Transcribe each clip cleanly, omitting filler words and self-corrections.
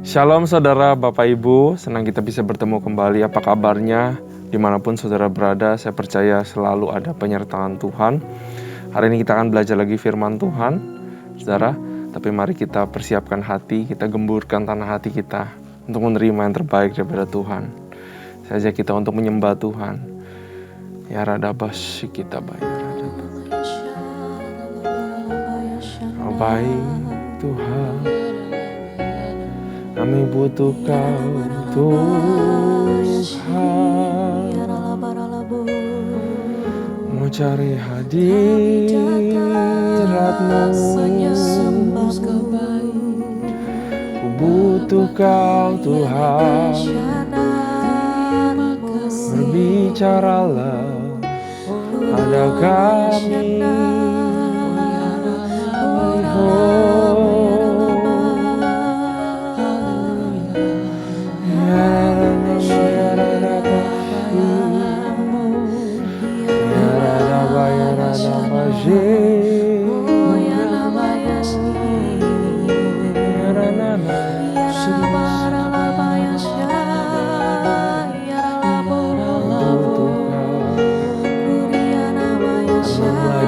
Shalom saudara, Bapak Ibu, senang kita bisa bertemu kembali. Apa kabarnya? Dimanapun saudara berada, saya percaya selalu ada penyertaan Tuhan. Hari ini kita akan belajar lagi firman Tuhan, saudara. Tapi mari kita persiapkan hati, kita gemburkan tanah hati kita untuk menerima yang terbaik daripada Tuhan. Saya ajak kita untuk menyembah Tuhan. Ya radabas kita bayar. Oh baik Tuhan, kami butuh Kau Tuhan. Mau cari hadirat-Mu, ku butuh Kau Tuhan. Berbicaralah pada kami.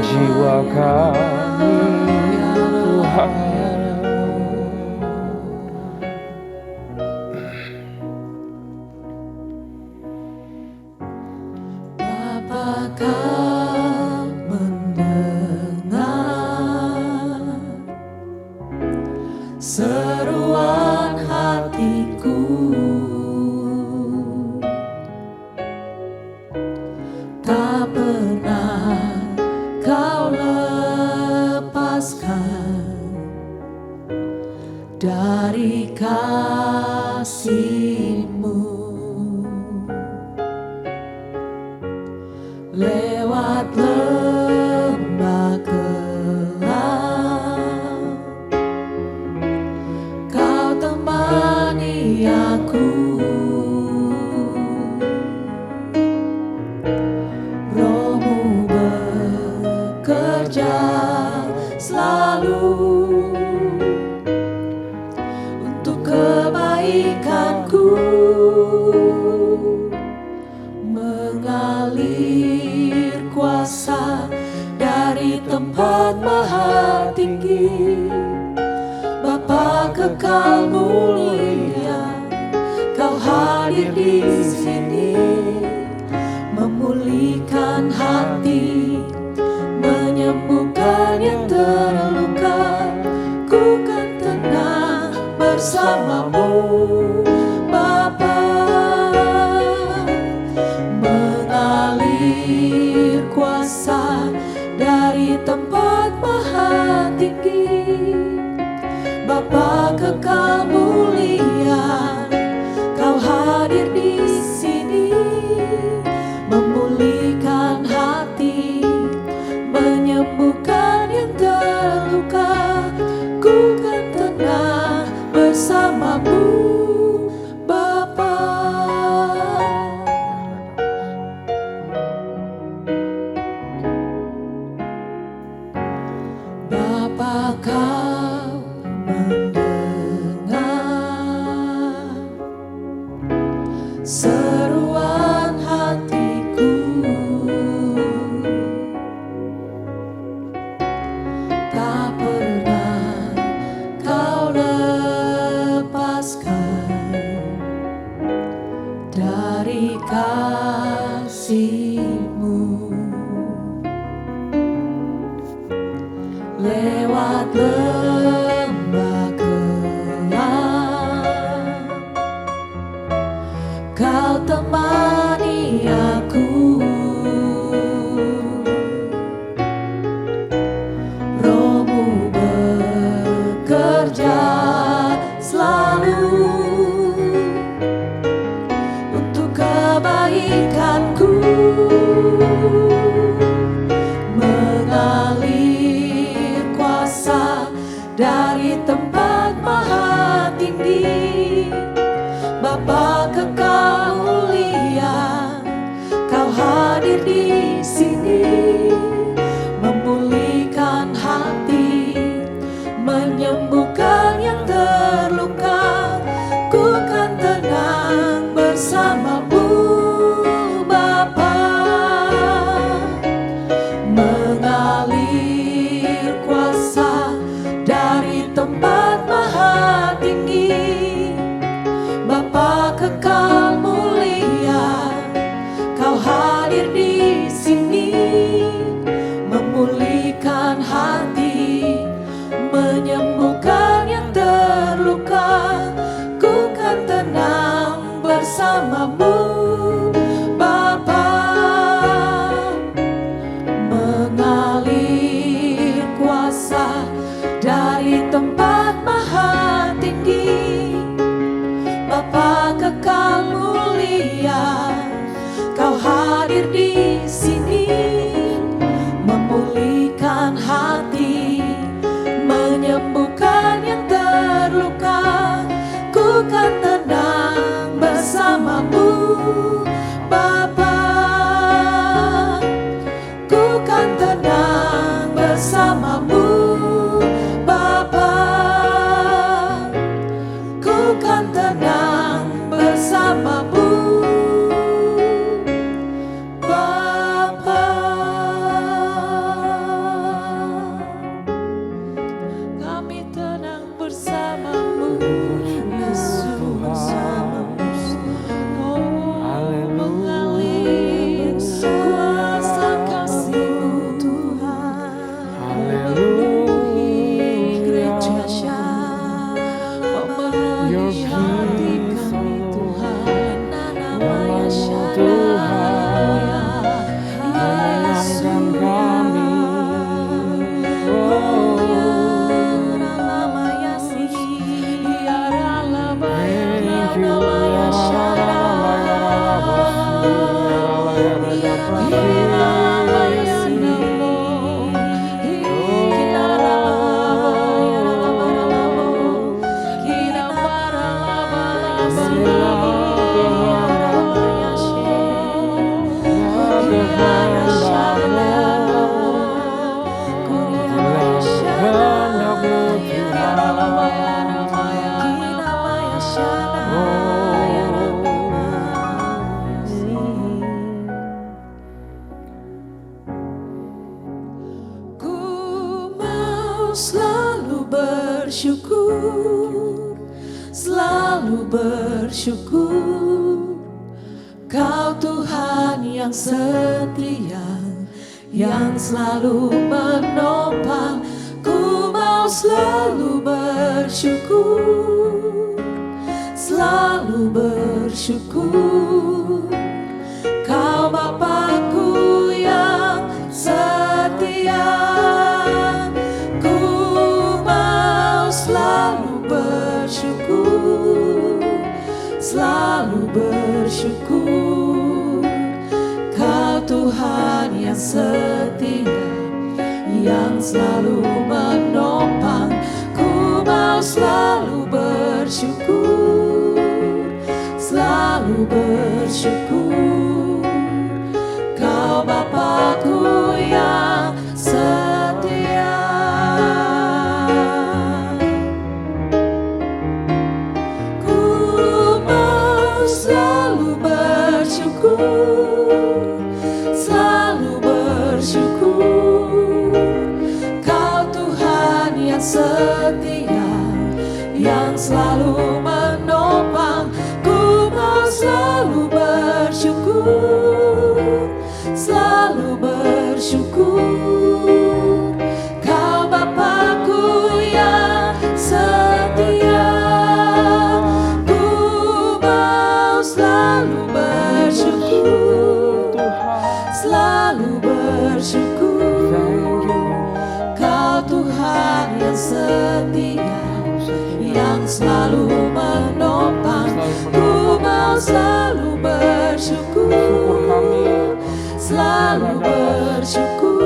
Jiwa kami Tuhan. Bapa, Kau mendengar seruan hatiku, tak pernah Kau lepaskan dari kasih-Mu. Lewat lembah gelap, Kau temani aku. Roh-Mu bekerja selalu untuk kebaikanku, mengalir kuasa dari tempat maha tinggi. Bapa kekal mulia, Kau hadir di sini, memulihkan hati, menyembuhkan yang terluka. Ku kan tenang bersama-Mu, Bapa. Mengalir kuasa dari tempat maha tinggi. Bapa kekal mulia, Kau hadir di sini, memulihkan hati, menyembuhkan yang terluka. Ku kan tenang bersama-Mu, Bapa. Bapa, Kau mendengar seruan hatiku, tak pernah Kau lepaskan dari kasih-Mu. Lewat lembah gelap, Kau temani aku. Roh-Mu bekerja selalu untuk kebaikanku, mengalir kuasa dari tempat maha tinggi. Bapa kekal mulia, Kau hadir di sini, memulihkan hati, menyembuhkan yang terluka. maha tinggi, Bapa kekal mulia, Kau hadir di sini, memulihkan hati, menyembuhkan yang terluka. Ku kan tenang bersamamu, Bapa. Mengalir kuasa dari tempat maha tinggi, Bapa kekal mulia, Kau hadir di sini, memulihkan hati, menyembuhkan yang terluka. Ku kan tenang bersamamu, Bapa. Ku kan tenang bersamamu, Bapa. Ku kan tenang bersamamu, Bapa. Kami tenang bersamamu, Yesus bersamamu. Oh, mengalir kuasa kasih-Mu Tuhan. Memenuhi gereja Shalom, memenuhi hati kami Tuhan. Namanya Shalom, Yesus kami. Oh ya, namanya sih, ya namanya selalu bersyukur, selalu bersyukur. Kau Tuhan yang setia, yang selalu menopang. Ku mau selalu bersyukur, selalu bersyukur. Kau Bapakku yang setia, selalu bersyukur, selalu bersyukur. Kau Tuhan yang setia, yang selalu menopang. Ku mau selalu bersyukur, selalu bersyukur. Kau Bapakku yang setia. Selalu bersyukur, Kau Tuhan yang setia, yang selalu menopang. Ku mau selalu bersyukur, selalu bersyukur. Kau Bapakku yang setia, ku mau selalu bersyukur, selalu bersyukur. Kau Tuhan yang setia, yang selalu menopang. Ku mau selalu bersyukur, selalu bersyukur.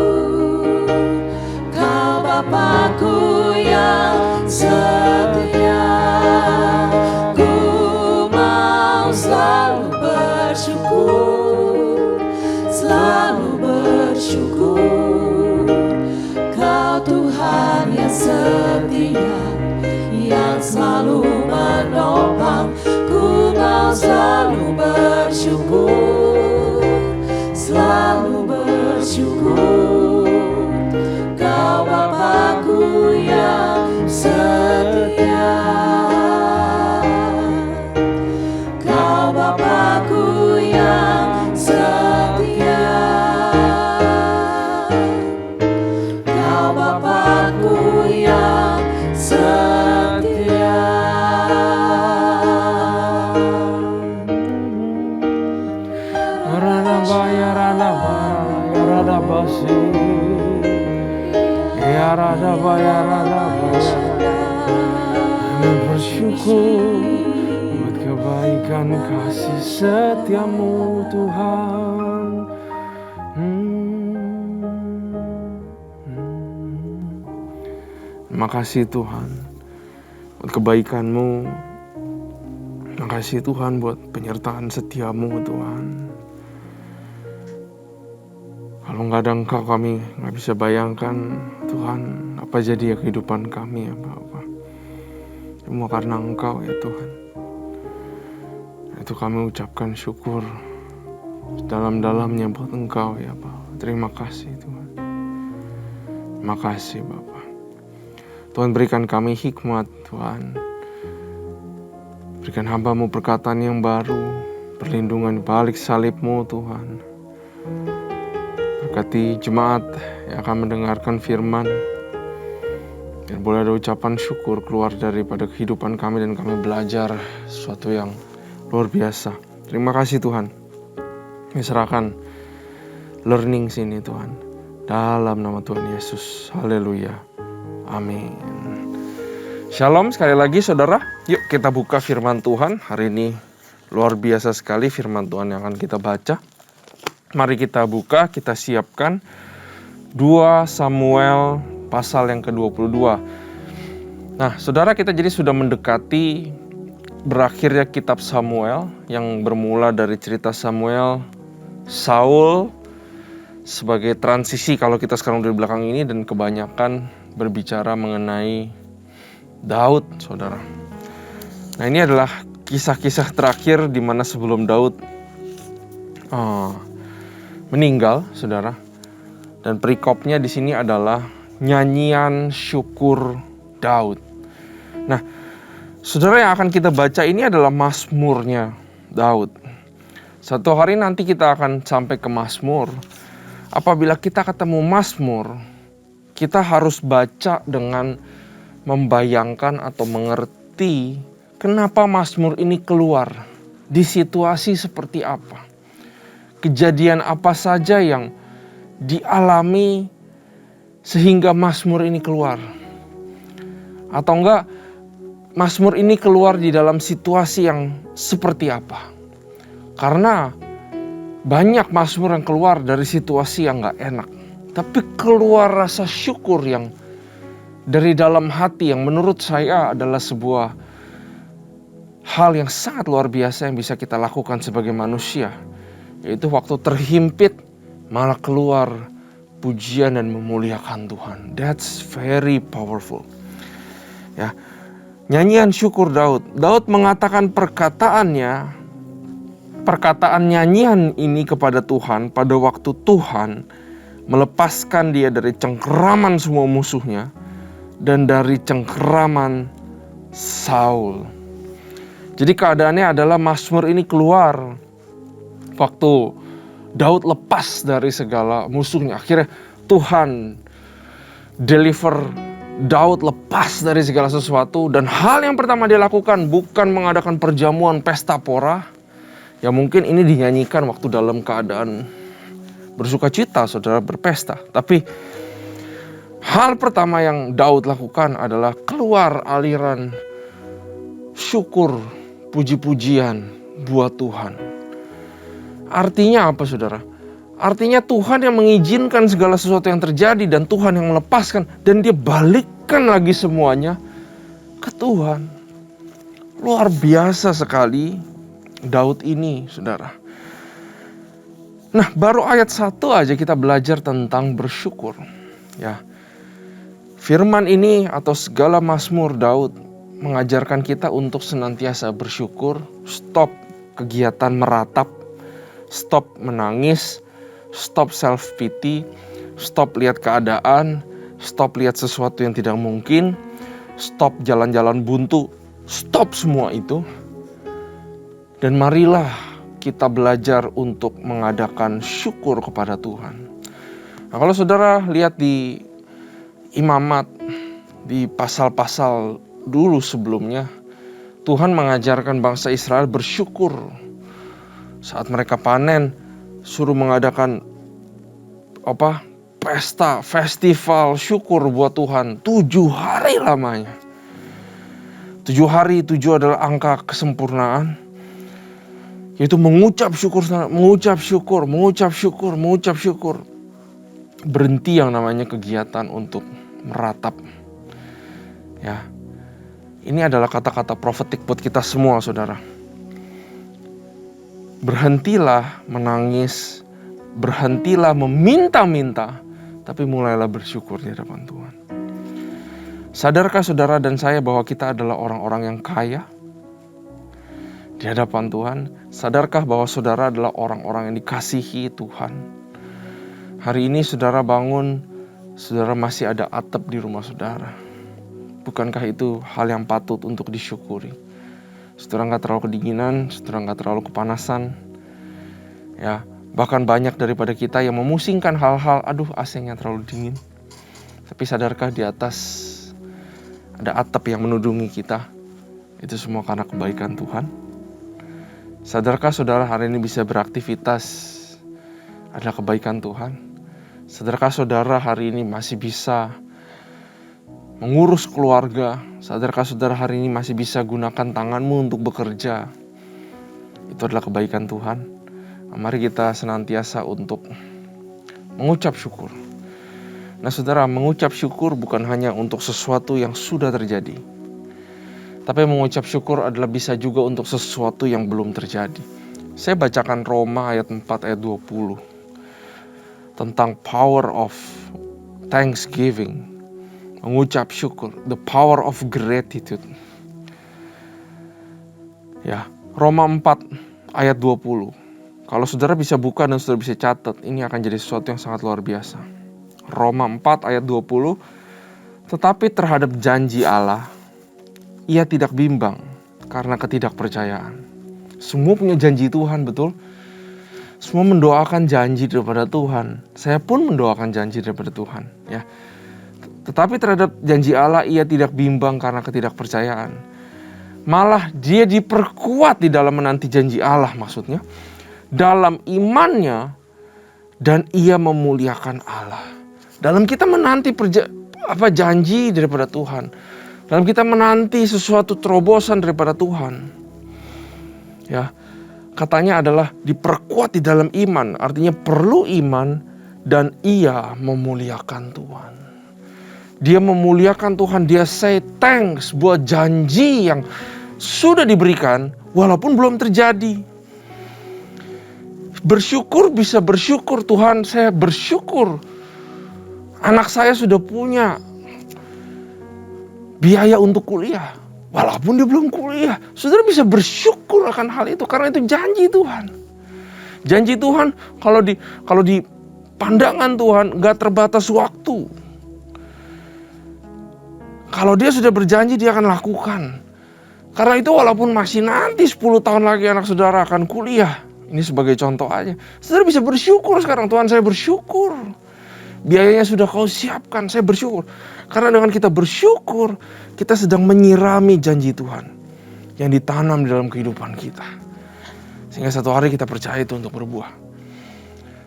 Kau Bapakku yang setia, ku mau selalu bersyukur, selalu bersyukur. Kau Tuhan yang setia, yang selalu menopang. Ku mau selalu bersyukur, selalu bersyukur. Kau Bapakku yang setia. bersyukur buat kebaikan kasih setiamu Tuhan. Terima kasih Tuhan buat kebaikan-Mu. Terima kasih Tuhan buat penyertaan setiamu Tuhan. Kalau nggak ada Engkau kami nggak bisa bayangkan Tuhan apa jadi ya kehidupan kami ya Bapa. Semua karena Engkau ya Tuhan. Itu kami ucapkan syukur dalam-dalamnya buat Engkau ya Bapa. Terima kasih Tuhan. Terima kasih Bapa. Tuhan berikan kami hikmat Tuhan. Berikan hamba-Mu perkataan yang baru. Perlindungan balik salib-Mu Tuhan. Berkati jemaat yang akan mendengarkan firman. Biar boleh ada ucapan syukur keluar daripada kehidupan kami dan kami belajar sesuatu yang luar biasa. Terima kasih Tuhan. Kami serahkan learning sini Tuhan. Dalam nama Tuhan Yesus. Haleluya. Amin. Shalom sekali lagi saudara. Yuk kita buka firman Tuhan. Hari ini luar biasa sekali firman Tuhan yang akan kita baca. Mari kita buka, kita siapkan 2 Samuel pasal yang ke-22. Nah, saudara, kita jadi sudah mendekati berakhirnya kitab Samuel yang bermula dari cerita Samuel, Saul sebagai transisi kalau kita sekarang di belakang ini, dan kebanyakan berbicara mengenai Daud, saudara. Nah, ini adalah kisah-kisah terakhir di mana sebelum Daud meninggal, saudara. Dan perikopnya di sini adalah nyanyian syukur Daud. Nah, saudara, yang akan kita baca ini adalah Mazmurnya Daud. Satu hari nanti kita akan sampai ke Mazmur. Apabila kita ketemu Mazmur, kita harus baca dengan membayangkan atau mengerti kenapa Mazmur ini keluar, di situasi seperti apa, kejadian apa saja yang dialami sehingga Mazmur ini keluar. Atau enggak, Mazmur ini keluar di dalam situasi yang seperti apa. Karena banyak Mazmur yang keluar dari situasi yang enggak enak, tapi keluar rasa syukur yang dari dalam hati, yang menurut saya adalah sebuah hal yang sangat luar biasa yang bisa kita lakukan sebagai manusia. Yaitu waktu terhimpit malah keluar pujian dan memuliakan Tuhan. That's very powerful. Ya, nyanyian syukur Daud. Daud mengatakan perkataan nyanyian ini kepada Tuhan pada waktu Tuhan melepaskan dia dari cengkeraman semua musuhnya dan dari cengkeraman Saul. Jadi keadaannya adalah Mazmur ini keluar waktu Daud lepas dari segala musuhnya. Akhirnya Tuhan deliver Daud lepas dari segala sesuatu. Dan hal yang pertama dia lakukan bukan mengadakan perjamuan pesta pora. Ya mungkin ini dinyanyikan waktu dalam keadaan bersuka cita, saudara berpesta. Tapi hal pertama yang Daud lakukan adalah keluar aliran syukur, puji-pujian buat Tuhan. Artinya apa, saudara? Artinya Tuhan yang mengizinkan segala sesuatu yang terjadi dan Tuhan yang melepaskan, dan dia balikkan lagi semuanya ke Tuhan. Luar biasa sekali Daud ini, saudara. Nah, baru ayat 1 aja kita belajar tentang bersyukur. Ya, firman ini atau segala Mazmur Daud mengajarkan kita untuk senantiasa bersyukur. Stop kegiatan meratap, stop menangis, stop self pity, stop lihat keadaan, stop lihat sesuatu yang tidak mungkin, stop jalan-jalan buntu, stop semua itu. Dan marilah kita belajar untuk mengadakan syukur kepada Tuhan. Nah, kalau saudara lihat di Imamat, di pasal-pasal dulu sebelumnya, Tuhan mengajarkan bangsa Israel bersyukur. Saat mereka panen, suruh mengadakan pesta, festival syukur buat Tuhan 7 hari lamanya. 7 hari, 7 adalah angka kesempurnaan. Yaitu mengucap syukur, mengucap syukur, mengucap syukur, mengucap syukur. Berhenti yang namanya kegiatan untuk meratap. Ya. Ini adalah kata-kata profetik buat kita semua, saudara. Berhentilah menangis, berhentilah meminta-minta, tapi mulailah bersyukur di hadapan Tuhan. Sadarkah saudara dan saya bahwa kita adalah orang-orang yang kaya di hadapan Tuhan? Sadarkah bahwa saudara adalah orang-orang yang dikasihi Tuhan? Hari ini saudara bangun, saudara masih ada atap di rumah saudara. Bukankah itu hal yang patut untuk disyukuri? Saudara gak terlalu kedinginan, saudara gak terlalu kepanasan. Ya, bahkan banyak daripada kita yang memusingkan hal-hal, aduh AC-nya terlalu dingin. Tapi sadarkah di atas ada atap yang menudungi kita? Itu semua karena kebaikan Tuhan. Sadarkah saudara hari ini bisa beraktivitas adalah kebaikan Tuhan? Sadarkah saudara hari ini masih bisa mengurus keluarga? Sadarkah saudara hari ini masih bisa gunakan tanganmu untuk bekerja? Itu adalah kebaikan Tuhan. Mari kita senantiasa untuk mengucap syukur. Nah saudara, mengucap syukur bukan hanya untuk sesuatu yang sudah terjadi. Tapi mengucap syukur adalah bisa juga untuk sesuatu yang belum terjadi. Saya bacakan Roma ayat 4 ayat 20. Tentang power of thanksgiving. Mengucap syukur, the power of gratitude. Ya, Roma 4 ayat 20. Kalau saudara bisa buka dan saudara bisa catat, ini akan jadi sesuatu yang sangat luar biasa. Roma 4 ayat 20. Tetapi terhadap janji Allah, ia tidak bimbang karena ketidakpercayaan. Semua punya janji Tuhan, betul? Semua mendoakan janji daripada Tuhan. Saya pun mendoakan janji daripada Tuhan, ya. Tetapi terhadap janji Allah ia tidak bimbang karena ketidakpercayaan. Malah dia diperkuat di dalam menanti janji Allah, maksudnya dalam imannya, dan ia memuliakan Allah. Dalam kita menanti janji daripada Tuhan, dalam kita menanti sesuatu terobosan daripada Tuhan, ya, katanya adalah diperkuat di dalam iman. Artinya perlu iman dan ia memuliakan Tuhan. Dia memuliakan Tuhan, dia say thanks buat janji yang sudah diberikan walaupun belum terjadi. Bersyukur, bisa bersyukur, Tuhan saya bersyukur anak saya sudah punya biaya untuk kuliah walaupun dia belum kuliah. Saudara bisa bersyukur akan hal itu karena itu janji Tuhan. Janji Tuhan kalau di pandangan Tuhan gak terbatas waktu. Kalau dia sudah berjanji, dia akan lakukan. Karena itu walaupun masih nanti 10 tahun lagi anak saudara akan kuliah. Ini sebagai contoh aja. Saudara bisa bersyukur sekarang. Tuhan, saya bersyukur. Biayanya sudah kau siapkan, saya bersyukur. Karena dengan kita bersyukur, kita sedang menyirami janji Tuhan yang ditanam di dalam kehidupan kita. Sehingga satu hari kita percaya itu untuk berbuah.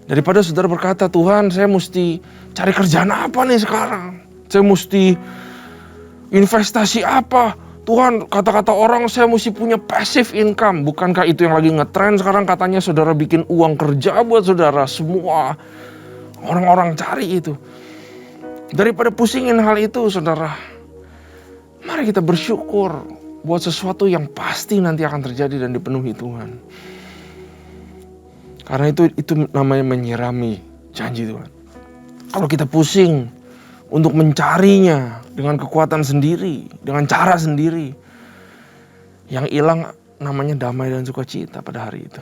Daripada saudara berkata, Tuhan saya mesti cari kerjaan apa nih sekarang? Saya mesti investasi apa? Tuhan, kata-kata orang saya mesti punya passive income. Bukankah itu yang lagi ngetren sekarang? Katanya saudara bikin uang kerja buat saudara. Semua orang-orang cari itu. Daripada pusingin hal itu, saudara, mari kita bersyukur buat sesuatu yang pasti nanti akan terjadi dan dipenuhi Tuhan. Karena itu namanya menyirami janji Tuhan. Kalau kita pusing untuk mencarinya dengan kekuatan sendiri, dengan cara sendiri, yang hilang namanya damai dan sukacita pada hari itu.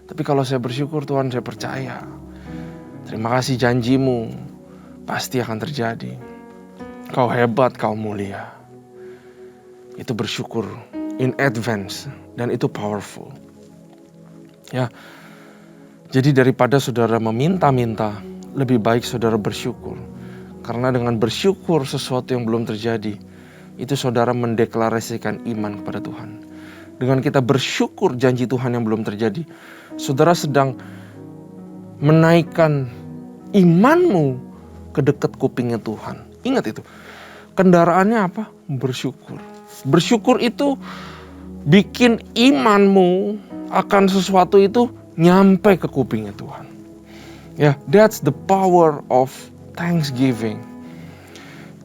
Tapi kalau saya bersyukur, Tuhan, saya percaya, terima kasih janjimu pasti akan terjadi. Kau hebat, kau mulia. Itu bersyukur in advance dan itu powerful. Ya. Jadi daripada saudara meminta-minta, lebih baik saudara bersyukur. Karena dengan bersyukur sesuatu yang belum terjadi, itu saudara mendeklarasikan iman kepada Tuhan. Dengan kita bersyukur janji Tuhan yang belum terjadi, saudara sedang menaikkan imanmu ke dekat kupingnya Tuhan. Ingat itu. Kendaraannya apa? Bersyukur. Bersyukur itu bikin imanmu akan sesuatu itu nyampe ke kupingnya Tuhan. Ya, that's the power of thanksgiving.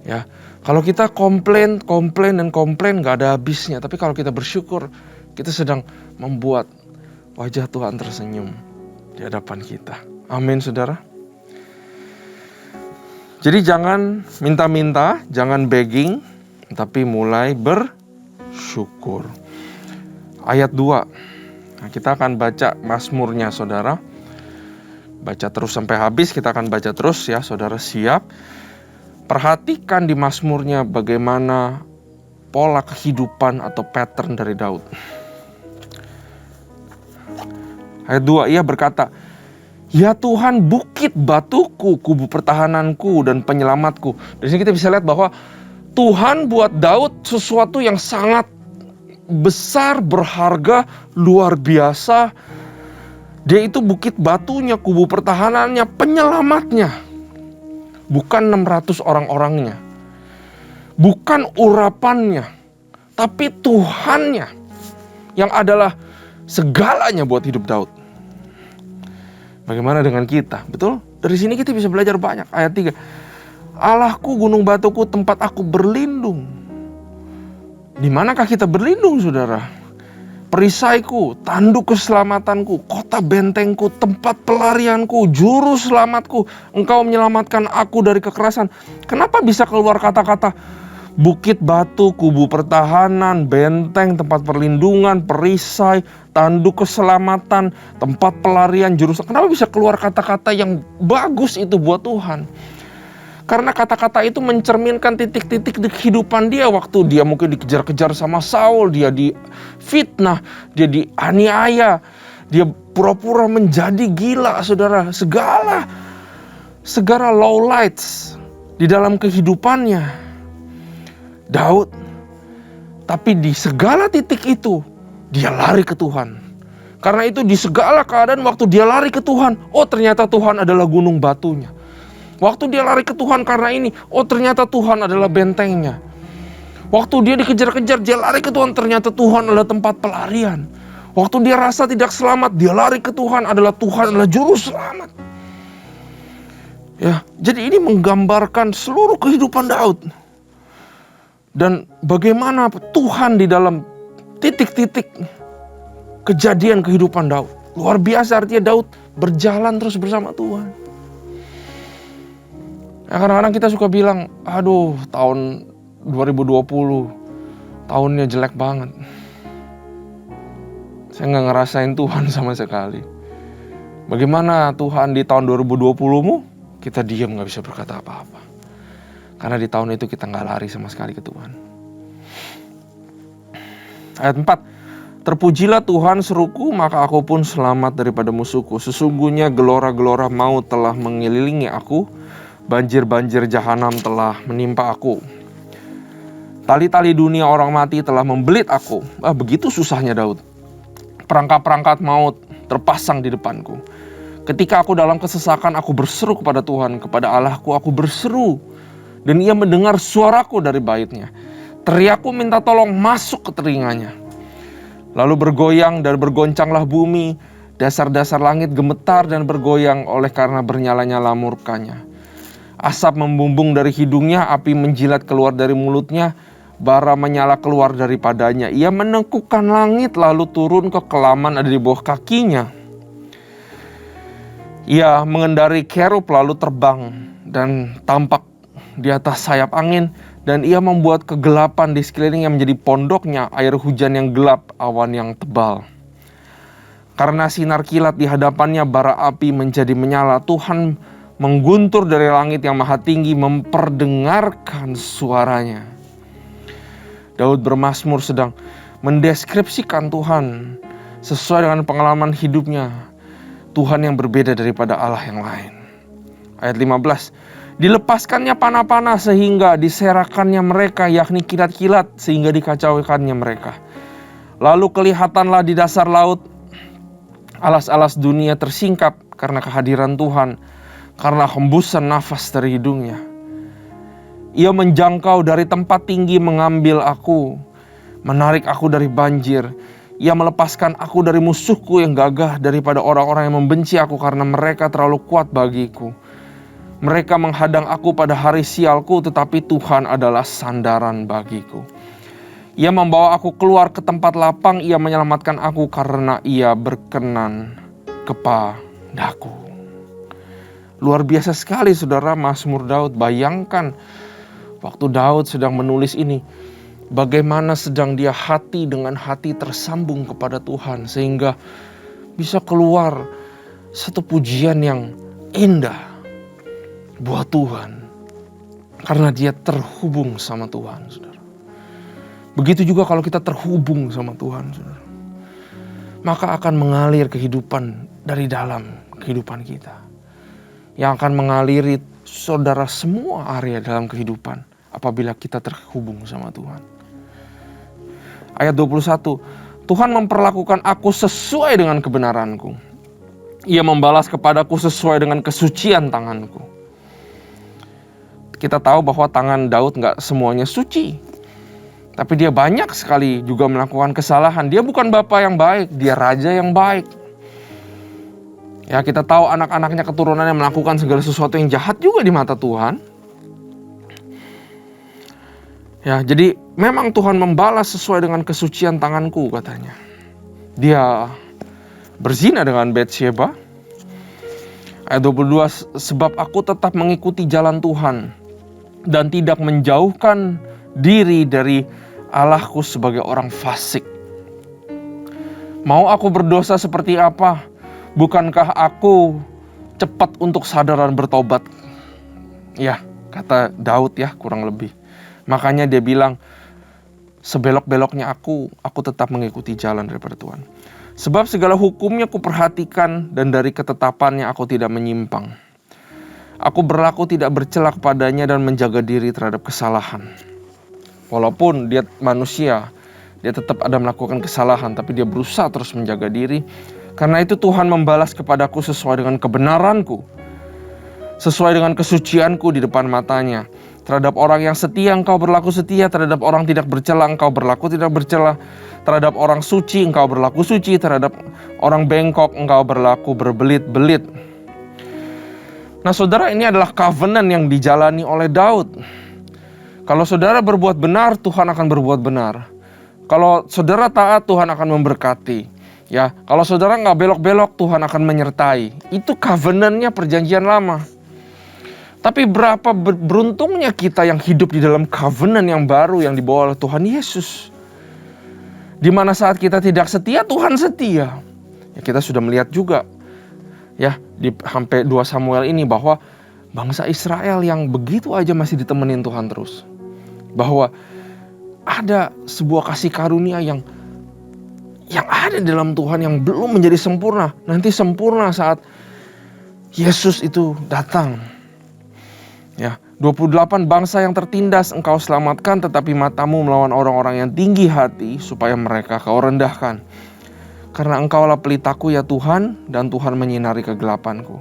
Ya, kalau kita komplain gak ada habisnya. Tapi kalau kita bersyukur, kita sedang membuat wajah Tuhan tersenyum di hadapan kita. Amin, saudara. Jadi jangan minta-minta, jangan begging, tapi mulai bersyukur. Ayat 2. Nah, kita akan baca Mazmurnya, saudara. Baca terus sampai habis, kita akan baca terus ya, saudara, siap. Perhatikan di Mazmurnya bagaimana pola kehidupan atau pattern dari Daud. Ayat 2, ia berkata, "Ya Tuhan, bukit batuku, kubu pertahananku dan penyelamatku." Dari sini kita bisa lihat bahwa Tuhan buat Daud sesuatu yang sangat besar, berharga, luar biasa. Dia itu bukit batunya, kubu pertahanannya, penyelamatnya. Bukan 600 orang-orangnya. Bukan urapannya. Tapi Tuhannya yang adalah segalanya buat hidup Daud. Bagaimana dengan kita? Betul? Dari sini kita bisa belajar banyak. Ayat 3. Allahku, gunung batuku, tempat aku berlindung. Di manakah kita berlindung, saudara? Perisaiku, tanduk keselamatanku, kota bentengku, tempat pelarianku, juru selamatku. Engkau menyelamatkan aku dari kekerasan. Kenapa bisa keluar kata-kata bukit batu, kubu pertahanan, benteng, tempat perlindungan, perisai, tanduk keselamatan, tempat pelarian, juru selamat? Kenapa bisa keluar kata-kata yang bagus itu buat Tuhan? Karena kata-kata itu mencerminkan titik-titik di kehidupan dia. Waktu dia mungkin dikejar-kejar sama Saul, dia difitnah, dia dianiaya, dia pura-pura menjadi gila, saudara. Segala lowlights di dalam kehidupannya Daud. Tapi di segala titik itu dia lari ke Tuhan. Karena itu di segala keadaan waktu dia lari ke Tuhan, oh ternyata Tuhan adalah gunung batunya. Waktu dia lari ke Tuhan karena ini, oh ternyata Tuhan adalah bentengnya. Waktu dia dikejar-kejar, dia lari ke Tuhan, ternyata Tuhan adalah tempat pelarian. Waktu dia rasa tidak selamat, dia lari ke Tuhan, Tuhan adalah juru selamat. Ya, jadi ini menggambarkan seluruh kehidupan Daud. Dan bagaimana Tuhan di dalam titik-titik kejadian kehidupan Daud. Luar biasa, artinya Daud berjalan terus bersama Tuhan. Ya, kadang-kadang kita suka bilang, aduh tahun 2020 tahunnya jelek banget. Saya gak ngerasain Tuhan sama sekali. Bagaimana Tuhan di tahun 2020-mu? Kita diam, gak bisa berkata apa-apa. Karena di tahun itu kita gak lari sama sekali ke Tuhan. Ayat 4. Terpujilah Tuhan seruku, maka aku pun selamat daripada musuhku. Sesungguhnya gelora-gelora maut telah mengelilingi aku. Banjir-banjir jahanam telah menimpa aku. Tali-tali dunia orang mati telah membelit aku. Begitu susahnya Daud. Perangkap-perangkap maut terpasang di depanku. Ketika aku dalam kesesakan, aku berseru kepada Tuhan, kepada Allahku aku berseru. Dan ia mendengar suaraku dari baitnya. Teriakku minta tolong masuk ke telinganya. Lalu bergoyang dan bergoncanglah bumi. Dasar-dasar langit gemetar dan bergoyang oleh karena bernyala-nyala murkanya. Asap membumbung dari hidungnya, api menjilat keluar dari mulutnya, bara menyala keluar daripadanya. Ia menengkukkan langit lalu turun ke kelaman ada di bawah kakinya. Ia mengendari kerub lalu terbang dan tampak di atas sayap angin. Dan ia membuat kegelapan di sekelilingnya menjadi pondoknya, air hujan yang gelap, awan yang tebal. Karena sinar kilat di hadapannya, bara api menjadi menyala. Tuhan mengguntur dari langit yang maha tinggi, memperdengarkan suaranya. Daud bermazmur sedang mendeskripsikan Tuhan sesuai dengan pengalaman hidupnya. Tuhan yang berbeda daripada Allah yang lain. Ayat 15. Dilepaskannya panah-panah sehingga diserakannya mereka, yakni kilat-kilat sehingga dikacaukannya mereka. Lalu kelihatanlah di dasar laut, alas-alas dunia tersingkap karena kehadiran Tuhan, karena hembusan nafas dari hidungnya. Ia menjangkau dari tempat tinggi mengambil aku, menarik aku dari banjir. Ia melepaskan aku dari musuhku yang gagah, daripada orang-orang yang membenci aku karena mereka terlalu kuat bagiku. Mereka menghadang aku pada hari sialku, tetapi Tuhan adalah sandaran bagiku. Ia membawa aku keluar ke tempat lapang, ia menyelamatkan aku karena ia berkenan kepadaku. Luar biasa sekali saudara Mazmur Daud. Bayangkan waktu Daud sedang menulis ini, bagaimana sedang dia hati dengan hati tersambung kepada Tuhan, sehingga bisa keluar satu pujian yang indah buat Tuhan, karena dia terhubung sama Tuhan, saudara. Begitu juga kalau kita terhubung sama Tuhan, saudara, maka akan mengalir kehidupan dari dalam kehidupan kita, yang akan mengaliri saudara semua area dalam kehidupan apabila kita terhubung sama Tuhan. Ayat 21, Tuhan memperlakukan aku sesuai dengan kebenaranku. Ia membalas kepadaku sesuai dengan kesucian tanganku. Kita tahu bahwa tangan Daud gak semuanya suci, tapi dia banyak sekali juga melakukan kesalahan. Dia bukan bapa yang baik, dia raja yang baik. Ya, kita tahu anak-anaknya, keturunannya melakukan segala sesuatu yang jahat juga di mata Tuhan. Ya, jadi memang Tuhan membalas sesuai dengan kesucian tanganku, katanya. Dia berzina dengan Batsheba. Ayat 22, sebab aku tetap mengikuti jalan Tuhan dan tidak menjauhkan diri dari Allahku sebagai orang fasik. Mau aku berdosa seperti apa? Bukankah aku cepat untuk sadar dan bertobat? Ya, kata Daud ya, kurang lebih. Makanya dia bilang, sebelok-beloknya aku tetap mengikuti jalan daripada Tuhan. Sebab segala hukumnya aku perhatikan, dan dari ketetapannya aku tidak menyimpang. Aku berlaku tidak bercela kepadanya dan menjaga diri terhadap kesalahan. Walaupun dia manusia, dia tetap ada melakukan kesalahan, tapi dia berusaha terus menjaga diri. Karena itu Tuhan membalas kepadaku sesuai dengan kebenaranku, sesuai dengan kesucianku di depan matanya. Terhadap orang yang setia engkau berlaku setia, terhadap orang tidak bercela engkau berlaku tidak bercela, terhadap orang suci engkau berlaku suci, terhadap orang bengkok engkau berlaku berbelit-belit. Nah saudara, ini adalah covenant yang dijalani oleh Daud. Kalau saudara berbuat benar, Tuhan akan berbuat benar. Kalau saudara taat, Tuhan akan memberkati. Ya, kalau saudara nggak belok-belok, Tuhan akan menyertai. Itu covenantnya perjanjian lama. Tapi berapa beruntungnya kita yang hidup di dalam covenant yang baru yang dibawa oleh Tuhan Yesus. Di mana saat kita tidak setia, Tuhan setia. Ya, kita sudah melihat juga ya di sampai 2 Samuel ini bahwa bangsa Israel yang begitu aja masih ditemenin Tuhan terus. Bahwa ada sebuah kasih karunia yang ada dalam Tuhan yang belum menjadi sempurna. Nanti sempurna saat Yesus itu datang. Ya, 28 bangsa yang tertindas engkau selamatkan, tetapi matamu melawan orang-orang yang tinggi hati supaya mereka kau rendahkan. Karena engkaulah pelitaku ya Tuhan, dan Tuhan menyinari kegelapanku.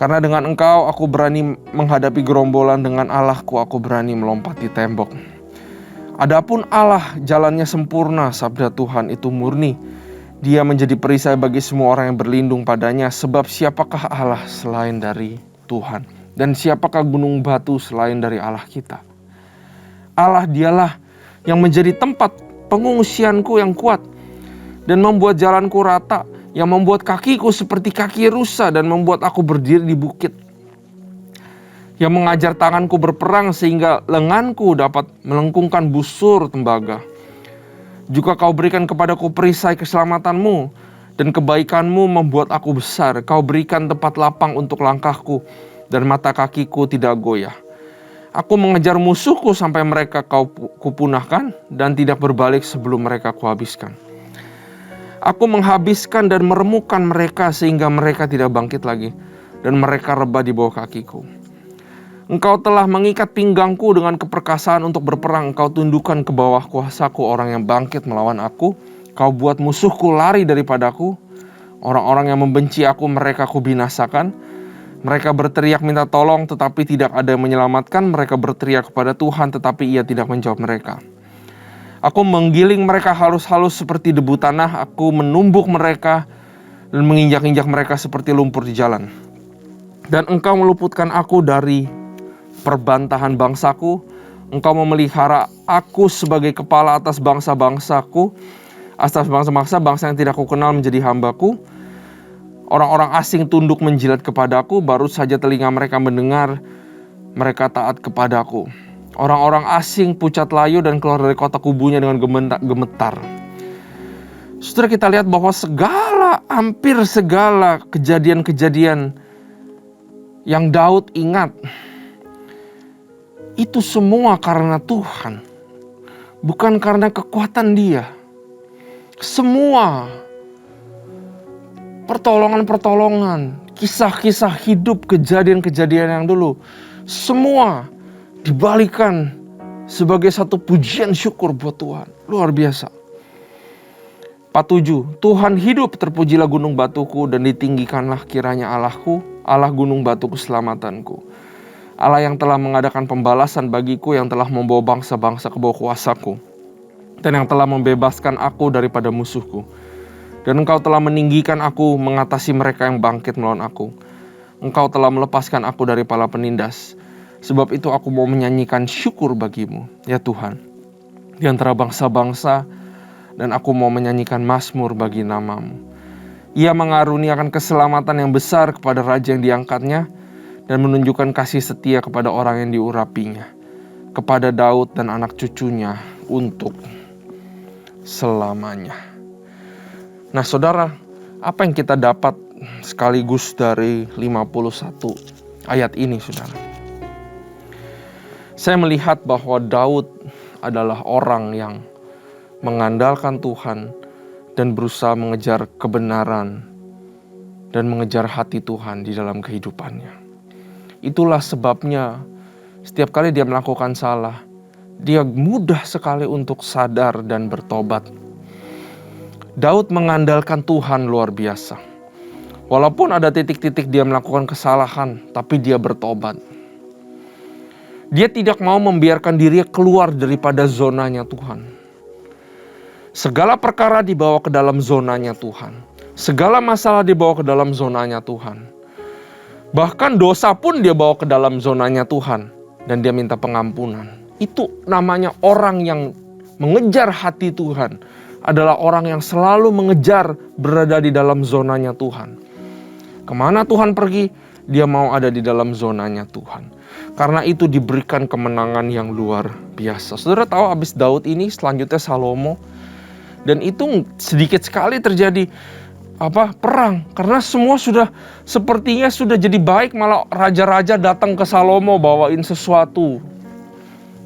Karena dengan engkau aku berani menghadapi gerombolan, dengan Allahku aku berani melompati tembok. Adapun Allah jalannya sempurna, sabda Tuhan itu murni. Dia menjadi perisai bagi semua orang yang berlindung padanya. Sebab siapakah Allah selain dari Tuhan? Dan siapakah gunung batu selain dari Allah kita? Allah dialah yang menjadi tempat pengungsianku yang kuat, dan membuat jalanku rata, yang membuat kakiku seperti kaki rusa, dan membuat aku berdiri di bukit. Yang mengajar tanganku berperang, sehingga lenganku dapat melengkungkan busur tembaga. Juga kau berikan kepadaku perisai keselamatanmu, dan kebaikanmu membuat aku besar. Kau berikan tempat lapang untuk langkahku, dan mata kakiku tidak goyah. Aku mengejar musuhku sampai mereka kau kupunahkan, dan tidak berbalik sebelum mereka kuhabiskan. Aku menghabiskan dan meremukkan mereka sehingga mereka tidak bangkit lagi, dan mereka rebah di bawah kakiku. Engkau telah mengikat pinggangku dengan keperkasaan untuk berperang. Engkau tundukkan ke bawah kuasaku orang yang bangkit melawan aku. Kau buat musuhku lari daripadaku. Orang-orang yang membenci aku mereka kubinasakan. Mereka berteriak minta tolong, tetapi tidak ada yang menyelamatkan. Mereka berteriak kepada Tuhan, tetapi Ia tidak menjawab mereka. Aku menggiling mereka halus-halus seperti debu tanah. Aku menumbuk mereka dan menginjak-injak mereka seperti lumpur di jalan. Dan Engkau meluputkan aku dari perbantahan bangsaku. Engkau memelihara aku sebagai kepala atas bangsa-bangsaku, atas bangsa-bangsa, bangsa yang tidak kukenal menjadi hambaku. Orang-orang asing tunduk menjilat kepadaku, baru saja telinga mereka mendengar, mereka taat kepadaku. Orang-orang asing pucat layu dan keluar dari kota kubunya dengan gemetar. Saudara, kita lihat bahwa hampir segala kejadian-kejadian yang Daud ingat, itu semua karena Tuhan, bukan karena kekuatan dia. Semua pertolongan-pertolongan, kisah-kisah hidup, kejadian-kejadian yang dulu, semua dibalikan sebagai satu pujian syukur buat Tuhan. Luar biasa. 47. Tuhan hidup, terpujilah gunung batuku, dan ditinggikanlah kiranya Allahku, Allah gunung batu keselamatanku. Allah yang telah mengadakan pembalasan bagiku, yang telah membawa bangsa-bangsa ke bawah kuasaku, dan yang telah membebaskan aku daripada musuhku. Dan Engkau telah meninggikan aku mengatasi mereka yang bangkit melawan aku. Engkau telah melepaskan aku dari pala penindas. Sebab itu aku mau menyanyikan syukur bagimu, ya Tuhan, di antara bangsa-bangsa, dan aku mau menyanyikan mazmur bagi namamu. Ia mengaruniakan keselamatan yang besar kepada raja yang diangkatnya, dan menunjukkan kasih setia kepada orang yang diurapinya, kepada Daud dan anak cucunya untuk selamanya. Nah saudara, apa yang kita dapat sekaligus dari 51 ayat ini, saudara? Saya melihat bahwa Daud adalah orang yang mengandalkan Tuhan dan berusaha mengejar kebenaran dan mengejar hati Tuhan di dalam kehidupannya. Itulah sebabnya setiap kali dia melakukan salah, dia mudah sekali untuk sadar dan bertobat. Daud mengandalkan Tuhan luar biasa. Walaupun ada titik-titik dia melakukan kesalahan, tapi dia bertobat. Dia tidak mau membiarkan dirinya keluar daripada zonanya Tuhan. Segala perkara dibawa ke dalam zonanya Tuhan. Segala masalah dibawa ke dalam zonanya Tuhan. Bahkan dosa pun dia bawa ke dalam zonanya Tuhan. Dan dia minta pengampunan. Itu namanya orang yang mengejar hati Tuhan. Adalah orang yang selalu mengejar berada di dalam zonanya Tuhan. Kemana Tuhan pergi, dia mau ada di dalam zonanya Tuhan. Karena itu diberikan kemenangan yang luar biasa. Saudara tahu abis Daud ini selanjutnya Salomo. Dan itu sedikit sekali terjadi perang. Karena semua sepertinya sudah jadi baik, malah raja-raja datang ke Salomo bawain sesuatu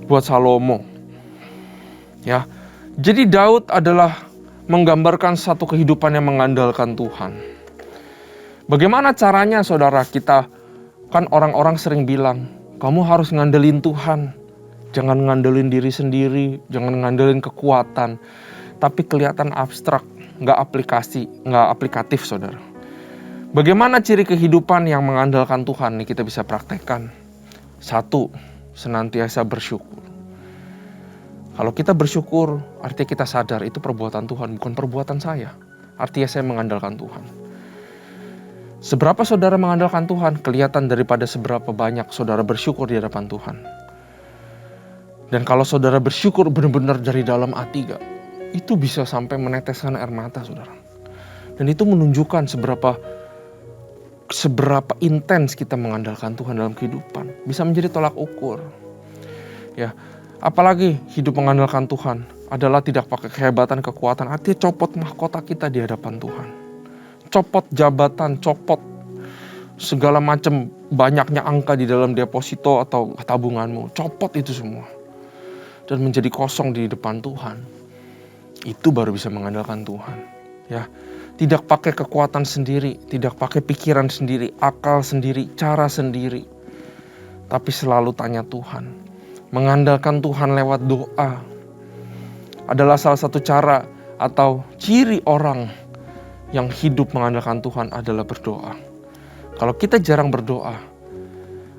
buat Salomo. Ya. Jadi Daud adalah menggambarkan satu kehidupan yang mengandalkan Tuhan. Bagaimana caranya, saudara? Kita kan orang-orang sering bilang, kamu harus ngandelin Tuhan. Jangan ngandelin diri sendiri, jangan ngandelin kekuatan. Tapi kelihatan abstrak, nggak aplikatif, saudara. Bagaimana ciri kehidupan yang mengandalkan Tuhan? Nih kita bisa praktekkan. 1, senantiasa bersyukur. Kalau kita bersyukur, artinya kita sadar itu perbuatan Tuhan, bukan perbuatan saya. Artinya saya mengandalkan Tuhan. Seberapa saudara mengandalkan Tuhan, kelihatan daripada seberapa banyak saudara bersyukur di hadapan Tuhan. Dan kalau saudara bersyukur benar-benar dari dalam hati, itu bisa sampai meneteskan air mata, saudara. Dan itu menunjukkan seberapa intens kita mengandalkan Tuhan dalam kehidupan. Bisa menjadi tolak ukur. Ya. Apalagi hidup mengandalkan Tuhan adalah tidak pakai kehebatan, kekuatan. Artinya copot mahkota kita di hadapan Tuhan. Copot jabatan, copot segala macam banyaknya angka di dalam deposito atau tabunganmu. Copot itu semua. Dan menjadi kosong di depan Tuhan. Itu baru bisa mengandalkan Tuhan. Ya, tidak pakai kekuatan sendiri, tidak pakai pikiran sendiri, akal sendiri, cara sendiri. Tapi selalu tanya Tuhan. Mengandalkan Tuhan lewat doa adalah salah satu cara atau ciri orang yang hidup mengandalkan Tuhan adalah berdoa. Kalau kita jarang berdoa,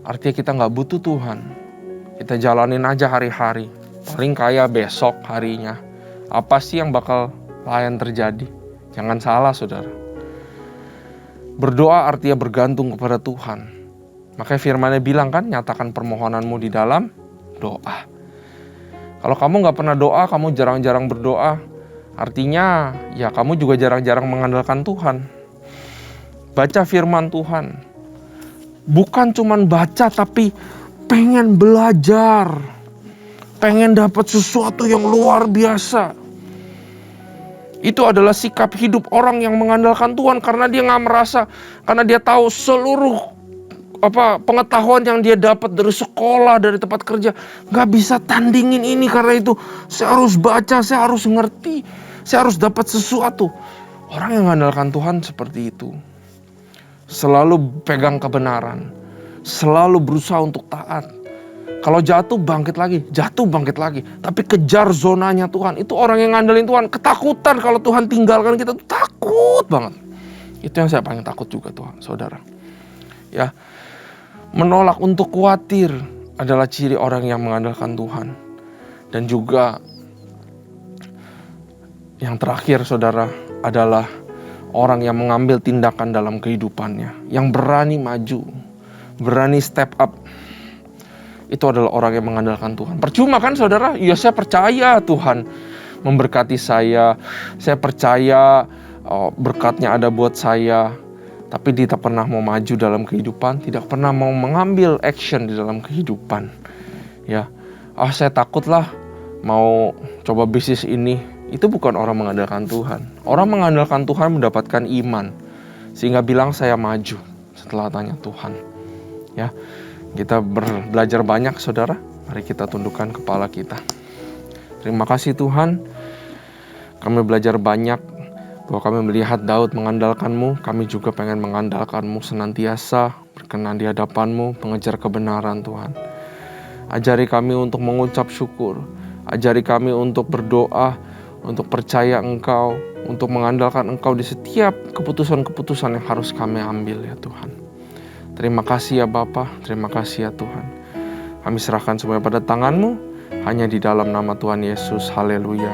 artinya kita gak butuh Tuhan. Kita jalanin aja hari-hari. Paling kaya besok harinya. Apa sih yang bakal layan terjadi? Jangan salah saudara. Berdoa artinya bergantung kepada Tuhan. Makanya firman-Nya bilang kan, nyatakan permohonanmu di dalam doa. Kalau kamu gak pernah doa, kamu jarang-jarang berdoa, artinya ya kamu juga jarang-jarang mengandalkan Tuhan. Baca firman Tuhan. Bukan cuman baca tapi pengen belajar. Pengen dapat sesuatu yang luar biasa. Itu adalah sikap hidup orang yang mengandalkan Tuhan, karena dia gak merasa, karena dia tahu seluruh pengetahuan yang dia dapat dari sekolah, dari tempat kerja, gak bisa tandingin ini. Karena itu saya harus baca, saya harus ngerti, saya harus dapat sesuatu. Orang yang mengandalkan Tuhan seperti itu. Selalu pegang kebenaran, selalu berusaha untuk taat. Kalau jatuh bangkit lagi, tapi kejar zonanya Tuhan. Itu orang yang ngandelin Tuhan. Ketakutan kalau Tuhan tinggalkan kita, takut banget. Itu yang saya paling takut juga Tuhan, saudara. Ya, menolak untuk khawatir adalah ciri orang yang mengandalkan Tuhan. Dan juga yang terakhir saudara adalah orang yang mengambil tindakan dalam kehidupannya, yang berani maju, berani step up. Itu adalah orang yang mengandalkan Tuhan. Percuma kan saudara? Ya saya percaya Tuhan memberkati saya percaya berkatnya ada buat saya. Tapi dia tak pernah mau maju dalam kehidupan, tidak pernah mau mengambil action di dalam kehidupan. Ya, saya takutlah mau coba bisnis ini. Itu bukan orang mengandalkan Tuhan. Orang mengandalkan Tuhan mendapatkan iman, sehingga bilang saya maju setelah tanya Tuhan. Ya, kita belajar banyak saudara. Mari kita tundukkan kepala kita. Terima kasih Tuhan. Kami belajar banyak bahwa kami melihat Daud mengandalkan-Mu. Kami juga pengen mengandalkan-Mu senantiasa, berkenan di hadapan-Mu, mengejar kebenaran Tuhan. Ajari kami untuk mengucap syukur. Ajari kami untuk berdoa, untuk percaya Engkau, untuk mengandalkan Engkau di setiap keputusan-keputusan yang harus kami ambil ya Tuhan. Terima kasih ya Bapa, terima kasih ya Tuhan. Kami serahkan semuanya pada tangan-Mu, hanya di dalam nama Tuhan Yesus. Haleluya.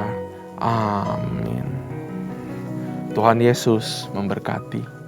Amin. Tuhan Yesus memberkati.